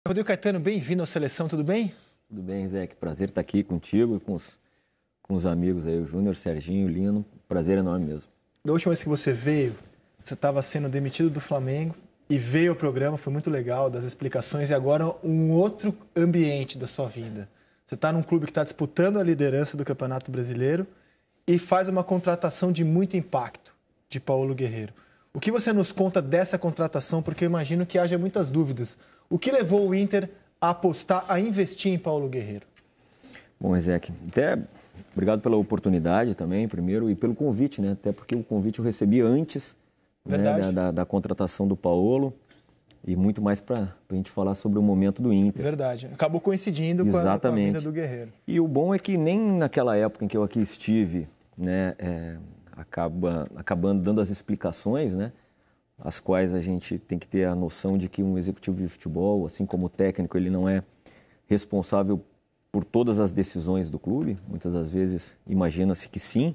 Rodrigo Caetano, bem-vindo à Seleção, tudo bem? Tudo bem, Zé? Que prazer estar aqui contigo e com os amigos aí, o Júnior, o Serginho, o Lino. Prazer enorme mesmo. Da última vez que você veio, você estava sendo demitido do Flamengo e veio ao programa, foi muito legal, das explicações, e agora um outro ambiente da sua vida. Você está num clube que está disputando a liderança do Campeonato Brasileiro e faz uma contratação de muito impacto, de Paulo Guerreiro. O que você nos conta dessa contratação? Porque eu imagino que haja muitas dúvidas. O que levou o Inter a apostar, a investir em Paulo Guerreiro? Bom, Ezequiel, até obrigado pela oportunidade também, primeiro, e pelo convite, né? Até porque o convite eu recebi antes, né, da contratação do Paulo e muito mais para a gente falar sobre o momento do Inter. Verdade. Acabou coincidindo com a vinda do Guerreiro. E o bom é que nem naquela época em que eu aqui estive, né, acabando dando as explicações, né, as quais a gente tem que ter a noção de que um executivo de futebol, assim como o técnico, ele não é responsável por todas as decisões do clube. Muitas das vezes imagina-se que sim.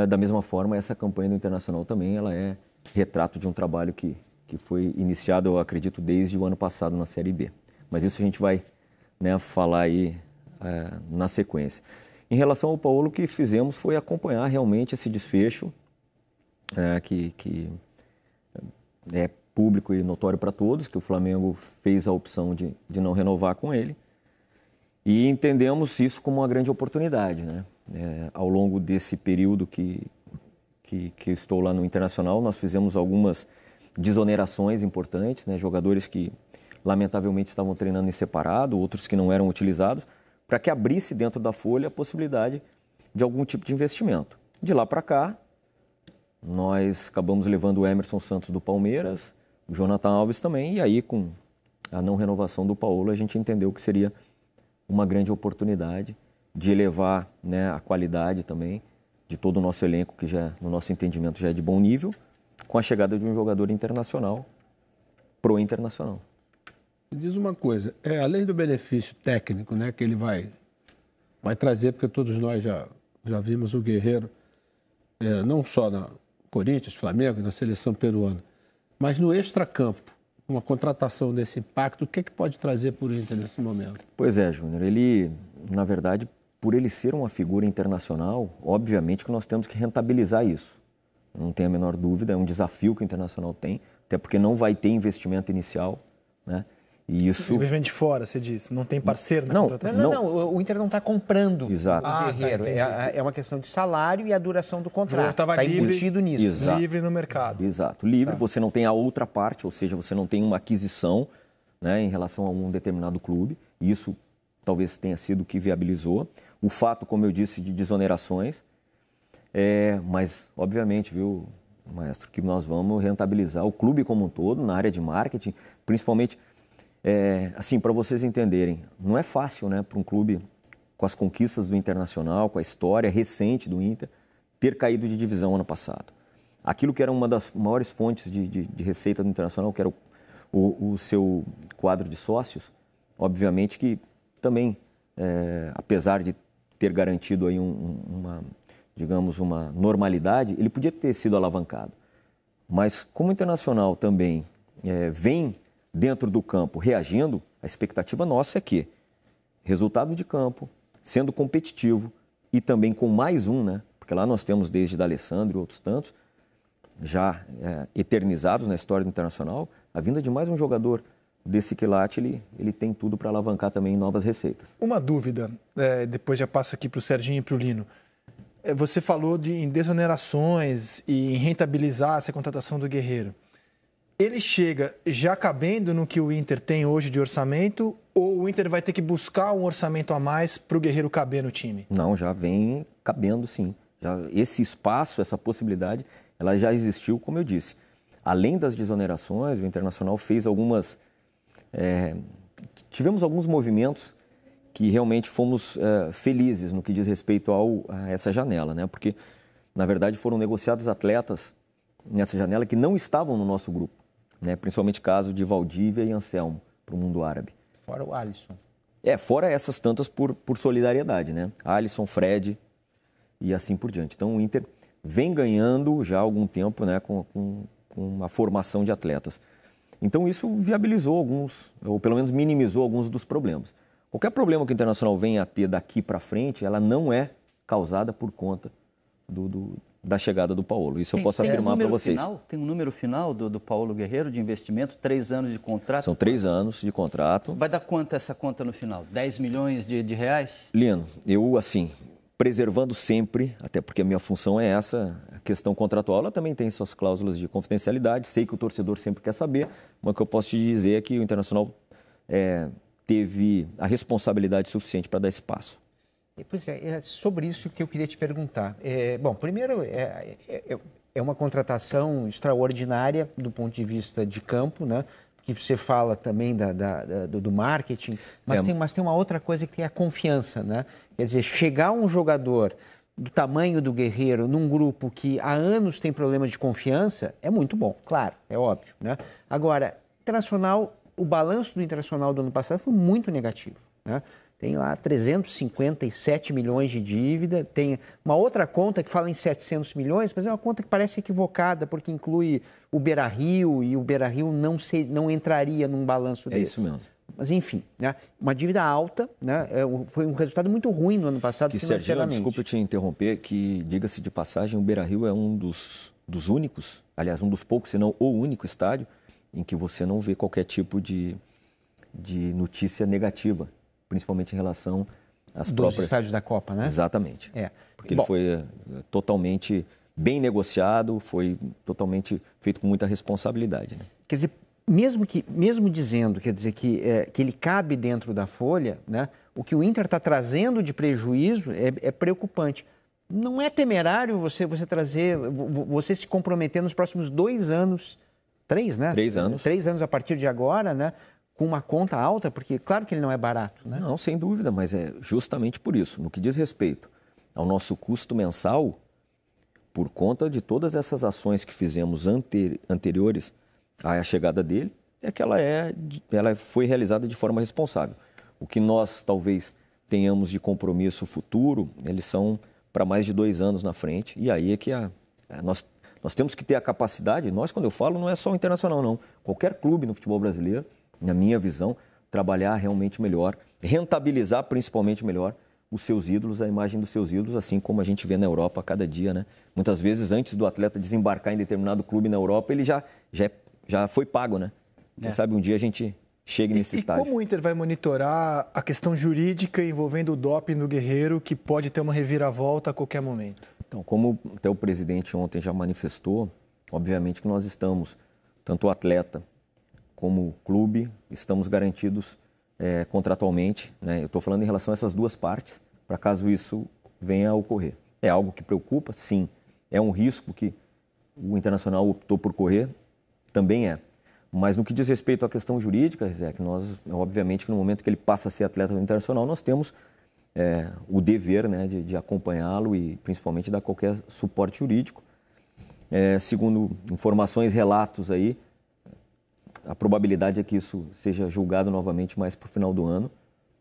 Da mesma forma, essa campanha do Internacional também ela é retrato de um trabalho que foi iniciado, eu acredito, desde o ano passado na Série B. Mas isso a gente vai, né, falar aí na sequência. Em relação ao Paulo, o que fizemos foi acompanhar realmente esse desfecho que é público e notório para todos, que o Flamengo fez a opção de não renovar com ele. E entendemos isso como uma grande oportunidade, né? Ao longo desse período que eu estou lá no Internacional, nós fizemos algumas desonerações importantes, né? Jogadores que lamentavelmente estavam treinando em separado, outros que não eram utilizados, para que abrisse dentro da folha a possibilidade de algum tipo de investimento. De lá para cá, nós acabamos levando o Emerson Santos do Palmeiras, o Jonathan Alves também, e aí com a não renovação do Paulo, a gente entendeu que seria uma grande oportunidade de elevar, né, a qualidade também de todo o nosso elenco, que já, no nosso entendimento, já é de bom nível, com a chegada de um jogador internacional, pro Internacional. Diz uma coisa, além do benefício técnico, né, que ele vai trazer, porque todos nós já vimos o Guerreiro, não só na Corinthians, Flamengo, na seleção peruana, mas no extracampo, uma contratação desse impacto, o que pode trazer para o Inter nesse momento? Pois é, Júnior, ele, na verdade, por ele ser uma figura internacional, obviamente que nós temos que rentabilizar isso. Não tem a menor dúvida, é um desafio que o Internacional tem, até porque não vai ter investimento inicial, né? E isso... Investimento de fora, você disse, não tem parceiro na contratação? Não, o Inter não está comprando Exato. o Guerreiro. É uma questão de salário e a duração do contrato. Está embutido nisso. Exato. Livre no mercado. Exato. Livre, você não tem a outra parte, ou seja, você não tem uma aquisição, né, em relação a um determinado clube. Isso talvez tenha sido o que viabilizou. O fato, como eu disse, de desonerações. Mas, obviamente, viu, maestro, que nós vamos rentabilizar o clube como um todo, na área de marketing, principalmente... assim, para vocês entenderem, não é fácil, né, para um clube com as conquistas do Internacional, com a história recente do Inter, ter caído de divisão ano passado. Aquilo que era uma das maiores fontes de receita do Internacional, que era o seu quadro de sócios, obviamente que também, apesar de ter garantido aí digamos, uma normalidade, ele podia ter sido alavancado. Mas como o Internacional também vem dentro do campo reagindo, a expectativa nossa é que resultado de campo, sendo competitivo e também com mais um, né? Porque lá nós temos desde D'Alessandro e outros tantos, já eternizados na história do Internacional, a vinda de mais um jogador desse quilate, ele tem tudo para alavancar também novas receitas. Uma dúvida, depois já passo aqui para o Serginho e para o Lino. Você falou em desonerações e em rentabilizar essa contratação do Guerreiro. Ele chega já cabendo no que o Inter tem hoje de orçamento ou o Inter vai ter que buscar um orçamento a mais para o Guerreiro caber no time? Não, já vem cabendo sim. Esse espaço, essa possibilidade, ela já existiu, como eu disse. Além das desonerações, o Internacional fez algumas... tivemos alguns movimentos que realmente fomos felizes no que diz respeito a essa janela, né? Porque, na verdade, foram negociados atletas nessa janela que não estavam no nosso grupo. Né, principalmente caso de Valdívia e Anselmo para o mundo árabe. Fora o Alisson. Fora essas tantas por solidariedade, né? Alisson, Fred e assim por diante. Então o Inter vem ganhando já há algum tempo, né, com a formação de atletas. Então isso viabilizou alguns, ou pelo menos minimizou alguns dos problemas. Qualquer problema que o Internacional venha a ter daqui para frente, ela não é causada por conta da chegada do Paulo. Isso eu posso afirmar para vocês. Tem um número final do Paulo Guerreiro de investimento, 3 anos de contrato? São 3 anos de contrato. Vai dar quanto essa conta no final? 10 milhões de reais? Lino, eu assim, preservando sempre, até porque a minha função é essa, a questão contratual, ela também tem suas cláusulas de confidencialidade, sei que o torcedor sempre quer saber, mas o que eu posso te dizer é que o Internacional teve a responsabilidade suficiente para dar esse passo. Pois é sobre isso que eu queria te perguntar. Bom, primeiro, é uma contratação extraordinária do ponto de vista de campo, né? Que você fala também do marketing, mas tem uma outra coisa que é a confiança, né? Quer dizer, chegar um jogador do tamanho do Guerreiro num grupo que há anos tem problema de confiança é muito bom, claro, é óbvio, né? Agora, o balanço do Internacional do ano passado foi muito negativo, né? Tem lá 357 milhões de dívida, tem uma outra conta que fala em 700 milhões, mas é uma conta que parece equivocada, porque inclui o Beira-Rio, e o Beira-Rio não entraria num balanço desse. É isso mesmo. Mas, enfim, né? Uma dívida alta, né? Foi um resultado muito ruim no ano passado, financeiramente. Serginho, desculpa eu te interromper, que, diga-se de passagem, o Beira-Rio é um dos únicos, aliás, um dos poucos, se não o único estádio em que você não vê qualquer tipo de notícia negativa, principalmente em relação às próprias... Dos estádios da Copa, né? Exatamente. Porque ele foi totalmente bem negociado, foi totalmente feito com muita responsabilidade, né? Quer dizer, mesmo dizendo, quer dizer, que ele cabe dentro da folha, né? O que o Inter está trazendo de prejuízo é preocupante. Não é temerário você se comprometer nos próximos 2 anos, 3, né? 3 anos. 3 anos a partir de agora, né? Com uma conta alta, porque claro que ele não é barato, né? Não, sem dúvida, mas é justamente por isso. No que diz respeito ao nosso custo mensal, por conta de todas essas ações que fizemos anteriores à chegada dele, é que ela foi realizada de forma responsável. O que nós talvez tenhamos de compromisso futuro, eles são para mais de 2 anos na frente, e aí é que nós temos que ter a capacidade, quando eu falo, não é só o Internacional, não. Qualquer clube no futebol brasileiro, na minha visão, trabalhar realmente melhor, rentabilizar principalmente melhor os seus ídolos, a imagem dos seus ídolos, assim como a gente vê na Europa a cada dia, né? Muitas vezes, antes do atleta desembarcar em determinado clube na Europa, ele já foi pago, né? Quem sabe um dia a gente chegue nesse estágio. E como o Inter vai monitorar a questão jurídica envolvendo o doping do Guerreiro, que pode ter uma reviravolta a qualquer momento? Então, como até o presidente ontem já manifestou, obviamente que nós estamos, tanto o atleta como clube, estamos garantidos contratualmente, né? Eu estou falando em relação a essas duas partes, para caso isso venha a ocorrer. É algo que preocupa? Sim. É um risco que o Internacional optou por correr? Também é. Mas no que diz respeito à questão jurídica, Zé, que nós, obviamente, que no momento que ele passa a ser atleta do Internacional, nós temos o dever, né, de acompanhá-lo e principalmente dar qualquer suporte jurídico. Segundo informações, relatos aí, a probabilidade é que isso seja julgado novamente mais para o final do ano.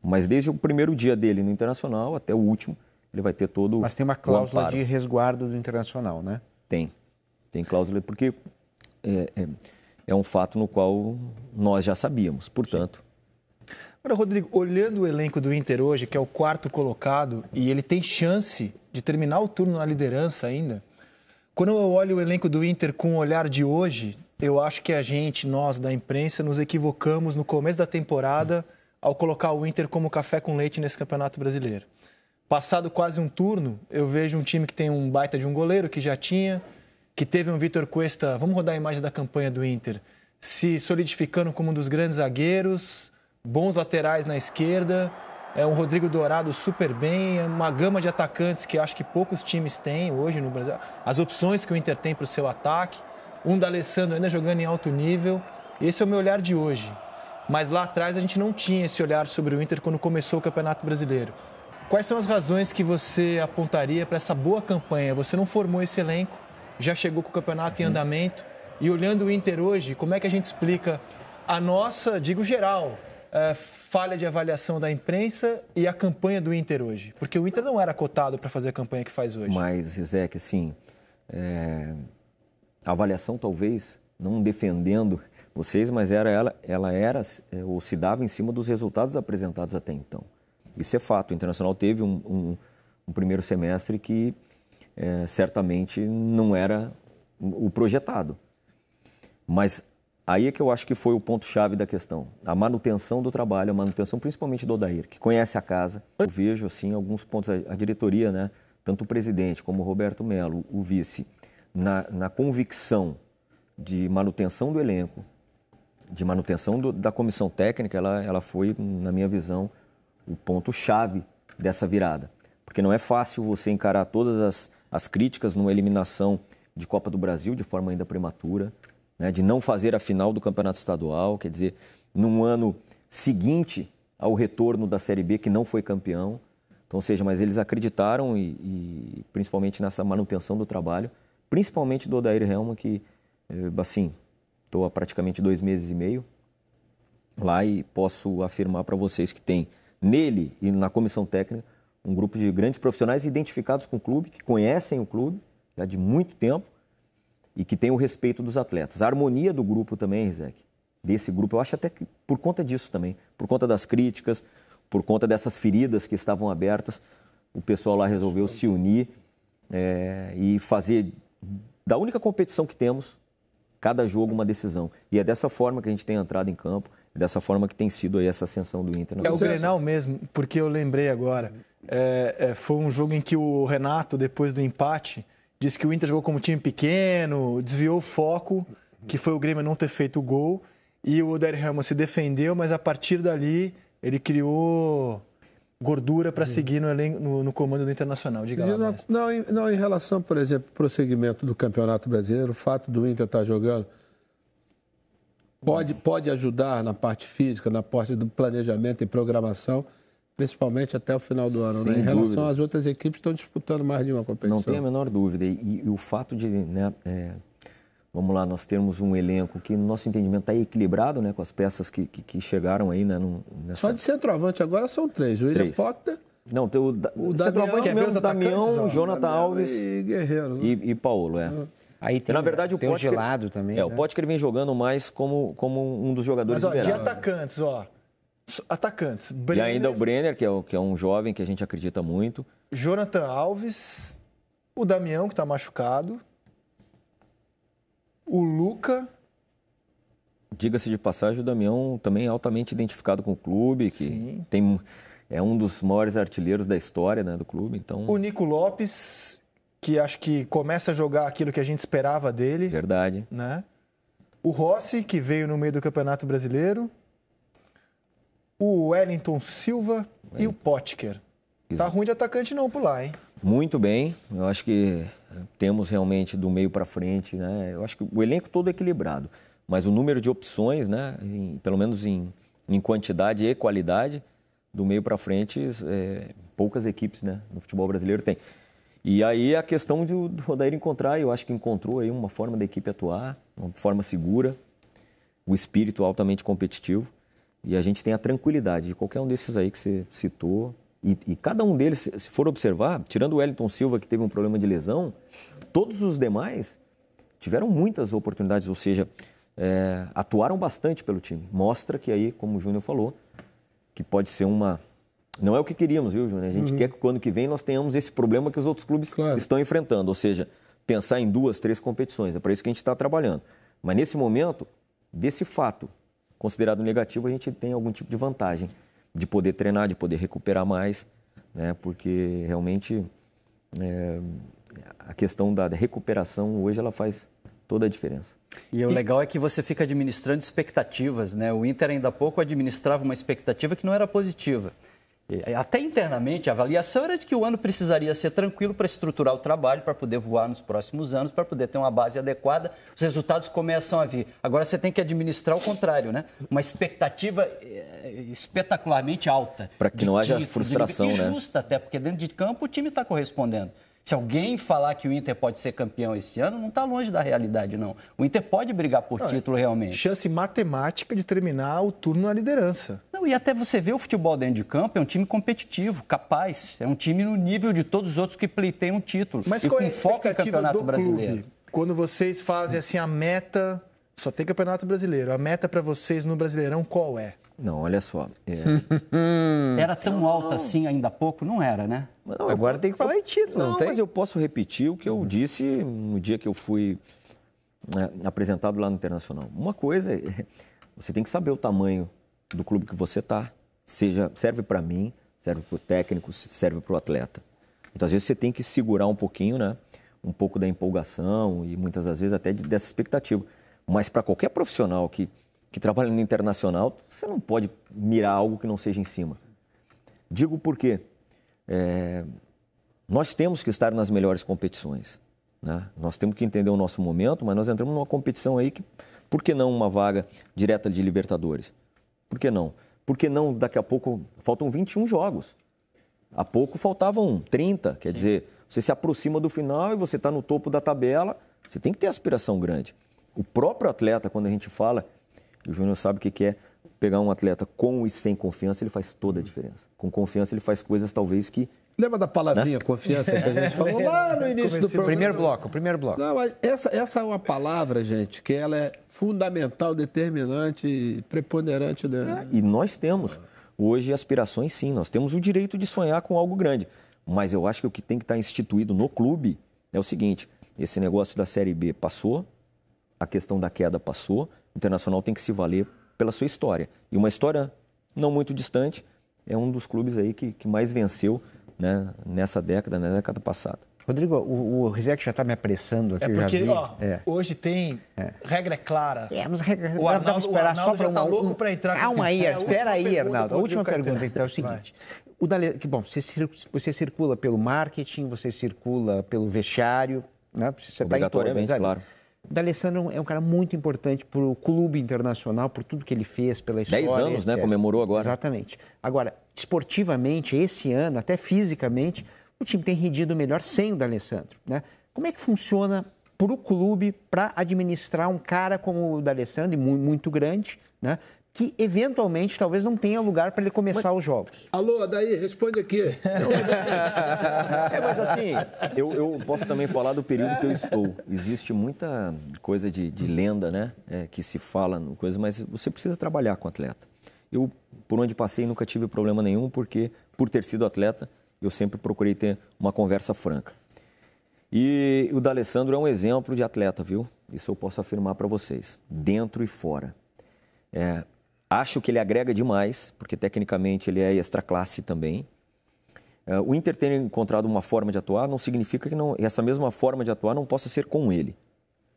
Mas desde o primeiro dia dele no Internacional até o último, ele vai ter todo... Mas tem uma cláusula de resguardo do Internacional, né? Tem cláusula, porque é um fato no qual nós já sabíamos, portanto... Agora, Rodrigo, olhando o elenco do Inter hoje, que é o 4º colocado, e ele tem chance de terminar o turno na liderança ainda, quando eu olho o elenco do Inter com o olhar de hoje, eu acho que nós da imprensa, nos equivocamos no começo da temporada ao colocar o Inter como café com leite nesse Campeonato Brasileiro. Passado quase um turno, eu vejo um time que tem um baita de um goleiro, que já tinha, que teve um Vitor Cuesta, vamos rodar a imagem da campanha do Inter, se solidificando como um dos grandes zagueiros, bons laterais na esquerda, um Rodrigo Dourado super bem, uma gama de atacantes que acho que poucos times têm hoje no Brasil, as opções que o Inter tem para o seu ataque, um D'Alessandro ainda jogando em alto nível, esse é o meu olhar de hoje. Mas lá atrás a gente não tinha esse olhar sobre o Inter quando começou o Campeonato Brasileiro. Quais são as razões que você apontaria para essa boa campanha? Você não formou esse elenco, já chegou com o campeonato em andamento, e olhando o Inter hoje, como é que a gente explica a nossa, digo geral, falha de avaliação da imprensa e a campanha do Inter hoje? Porque o Inter não era cotado para fazer a campanha que faz hoje. Mas, Zé, que assim, a avaliação talvez, não defendendo vocês, mas ela era ou se dava em cima dos resultados apresentados até então. Isso é fato. O Internacional teve um primeiro semestre que certamente não era o projetado. Mas aí é que eu acho que foi o ponto-chave da questão. A manutenção do trabalho, a manutenção principalmente do Odair, que conhece a casa. Eu vejo, assim, alguns pontos, a diretoria, né, tanto o presidente como o Roberto Melo, o vice, na convicção de manutenção do elenco, de manutenção da comissão técnica, ela foi, na minha visão, o ponto-chave dessa virada. Porque não é fácil você encarar todas as críticas numa eliminação de Copa do Brasil de forma ainda prematura, né, de não fazer a final do Campeonato Estadual, quer dizer, num ano seguinte ao retorno da Série B, que não foi campeão. Então, ou seja, mas eles acreditaram e principalmente nessa manutenção do trabalho, principalmente do Odair Helman, que, assim, estou há praticamente 2 meses e meio lá e posso afirmar para vocês que tem nele e na comissão técnica um grupo de grandes profissionais identificados com o clube, que conhecem o clube já de muito tempo e que tem o respeito dos atletas. A harmonia do grupo também, Rizek, desse grupo, eu acho até que por conta disso também, por conta das críticas, por conta dessas feridas que estavam abertas, o pessoal lá resolveu se unir e fazer da única competição que temos, cada jogo uma decisão. E é dessa forma que a gente tem entrado em campo, é dessa forma que tem sido aí essa ascensão do Inter. É o Grenal mesmo, porque eu lembrei agora. Foi um jogo em que o Renato, depois do empate, disse que o Inter jogou como time pequeno, desviou o foco, que foi o Grêmio não ter feito o gol, e o Odair Helman se defendeu, mas a partir dali ele criou gordura para seguir no comando do Internacional. Diga lá, não, em relação, por exemplo, ao prosseguimento do Campeonato Brasileiro, o fato do Inter estar jogando pode ajudar na parte física, na parte do planejamento e programação, principalmente até o final do ano, né? Em relação às outras equipes que estão disputando mais de uma competição. Não tem a menor dúvida. E o fato de, né, vamos lá, nós termos um elenco que, no nosso entendimento, está equilibrado, né, com as peças que chegaram aí, né? Só de centroavante agora são 3. O William Potter... Não, tem o centroavante mesmo, Damião, Jonathan Alves e Guerreiro. Né? E Paulo, Aí tem, na verdade, o Potker, Gelado também. O Potker vem jogando mais como um dos jogadores liberados. Mas, de atacantes, atacantes. Brenner, e ainda o Brenner, que é um jovem que a gente acredita muito. Jonathan Alves, o Damião, que está machucado, o Luca. Diga-se de passagem, o Damião também é altamente identificado com o clube, que é um dos maiores artilheiros da história, né, do clube. Então... O Nico Lopes, que acho que começa a jogar aquilo que a gente esperava dele. Verdade. Né? O Rossi, que veio no meio do Campeonato Brasileiro. O Wellington Silva e o Potker. Tá ruim de atacante não por lá, hein? Muito bem. Eu acho que temos realmente do meio para frente, né? Eu acho que o elenco todo é equilibrado. Mas o número de opções, né? Pelo menos em quantidade e qualidade, do meio para frente, poucas equipes, né, no futebol brasileiro tem. E aí a questão do Odair encontrar, eu acho que encontrou aí uma forma da equipe atuar, uma forma segura, o espírito altamente competitivo. E a gente tem a tranquilidade de qualquer um desses aí que você citou. E cada um deles, se for observar, tirando o Wellington Silva, que teve um problema de lesão, todos os demais tiveram muitas oportunidades, ou seja, atuaram bastante pelo time. Mostra que aí, como o Júnior falou, que pode ser uma... Não é o que queríamos, viu, Júnior? A gente quer que o ano que vem nós tenhamos esse problema que os outros clubes estão enfrentando, ou seja, pensar em 2, 3 competições. É para isso que a gente está trabalhando. Mas nesse momento, desse fato considerado negativo, a gente tem algum tipo de vantagem de poder treinar, de poder recuperar mais, né? Porque realmente a questão da recuperação hoje ela faz toda a diferença. E o legal é que você fica administrando expectativas, né? O Inter ainda há pouco administrava uma expectativa que não era positiva. Até internamente, a avaliação era de que o ano precisaria ser tranquilo para estruturar o trabalho, para poder voar nos próximos anos, para poder ter uma base adequada. Os resultados começam a vir. Agora você tem que administrar o contrário, né? Uma expectativa espetacularmente alta. Para que não haja frustração, né? E justa até, porque dentro de campo o time está correspondendo. Se alguém falar que o Inter pode ser campeão esse ano, não está longe da realidade, não. O Inter pode brigar por título realmente. Chance matemática de terminar o turno na liderança. Não, e até você vê o futebol dentro de campo, é um time competitivo, capaz. É um time no nível de todos os outros que pleiteiam um título. Mas e qual com é a foco em expectativa Campeonato do Brasileiro. Clube, quando vocês fazem assim a meta Só tem Campeonato Brasileiro. A meta para vocês no Brasileirão qual é? Não, olha só. Era tão alta assim ainda há pouco? Não era, né? Não, Agora tem que falar em título, não tem? Mas eu posso repetir o que eu disse no dia que eu fui apresentado lá no Internacional. Uma coisa é, você tem que saber o tamanho do clube que você está. Serve para mim, serve para o técnico, serve para o atleta. Muitas vezes você tem que segurar um pouquinho, né? Um pouco da empolgação e muitas das vezes até dessa expectativa. Mas para qualquer profissional que trabalha no internacional, você não pode mirar algo que não seja em cima. Digo por quê? Nós temos que estar nas melhores competições, né? Nós temos que entender o nosso momento, mas nós entramos numa competição aí que, por que não uma vaga direta de Libertadores? Por que não? Por que não daqui a pouco, faltam 21 jogos. Há pouco faltavam 30, quer dizer, você se aproxima do final e você está no topo da tabela, você tem que ter aspiração grande. O próprio atleta, quando a gente fala, e o Júnior sabe o que é pegar um atleta com e sem confiança, ele faz toda a diferença. Com confiança ele faz coisas talvez que... Lembra da palavrinha, né? Confiança, que a gente falou lá no início do programa? Primeiro bloco. Não, mas essa é uma palavra, gente, que ela é fundamental, determinante e preponderante. E nós temos hoje aspirações, sim. Nós temos o direito de sonhar com algo grande. Mas eu acho que o que tem que estar instituído no clube é o seguinte, esse negócio da Série B passou, a questão da queda passou, o Internacional tem que se valer pela sua história. E uma história não muito distante, é um dos clubes aí que mais venceu, né, nessa década, na década passada. Rodrigo, o Rizek já está me apressando aqui. Porque, já vi. Hoje tem regra clara. Mas regra, o Arnaldo já está louco para entrar. Calma aí, espera aí, Arnaldo. A última pergunta, então, é o seguinte. Bom, você circula pelo marketing, você circula pelo vestiário, né? Você obrigatoriamente, tá claro. O D'Alessandro é um cara muito importante para o clube internacional, por tudo que ele fez, pela história. 10 anos, etc. Né? Comemorou agora. Exatamente. Agora, esportivamente, esse ano, até fisicamente, o time tem rendido melhor sem o D'Alessandro, né? Como é que funciona para o clube para administrar um cara como o D'Alessandro, muito grande, né? Que eventualmente talvez não tenha lugar para ele começar os jogos? Alô, daí, responde aqui. Mas assim, eu posso também falar do período que eu estou. Existe muita coisa de lenda, né? Que se fala, mas você precisa trabalhar com o atleta. Eu, por onde passei, nunca tive problema nenhum, porque por ter sido atleta, eu sempre procurei ter uma conversa franca. E o D'Alessandro é um exemplo de atleta, viu? Isso eu posso afirmar para vocês, dentro e fora. Acho que ele agrega demais, porque tecnicamente ele é extra classe também. O Inter ter encontrado uma forma de atuar não significa que essa mesma forma de atuar não possa ser com ele.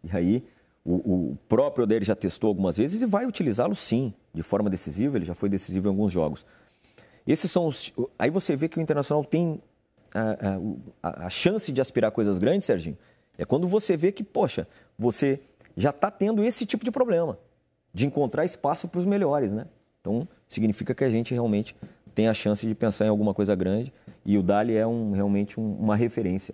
E aí, o próprio Odair já testou algumas vezes e vai utilizá-lo sim, de forma decisiva, ele já foi decisivo em alguns jogos. Esses são os... Aí você vê que o Internacional tem a chance de aspirar coisas grandes, Serginho, é quando você vê que, poxa, você já está tendo esse tipo de problema, de encontrar espaço para os melhores, né? Então, significa que a gente realmente tem a chance de pensar em alguma coisa grande e o Dali é realmente uma referência,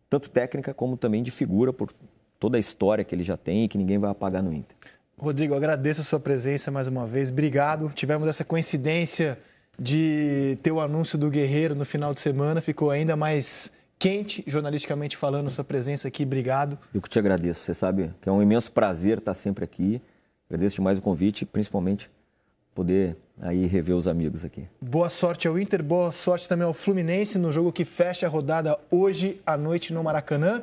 tanto técnica como também de figura, por toda a história que ele já tem e que ninguém vai apagar no Inter. Rodrigo, agradeço a sua presença mais uma vez, obrigado. Tivemos essa coincidência de ter o anúncio do Guerreiro no final de semana, ficou ainda mais quente, jornalisticamente falando, sua presença aqui, obrigado. Eu que te agradeço, você sabe que é um imenso prazer estar sempre aqui. Agradeço demais o convite, principalmente poder aí rever os amigos aqui. Boa sorte ao Inter, boa sorte também ao Fluminense no jogo que fecha a rodada hoje à noite no Maracanã.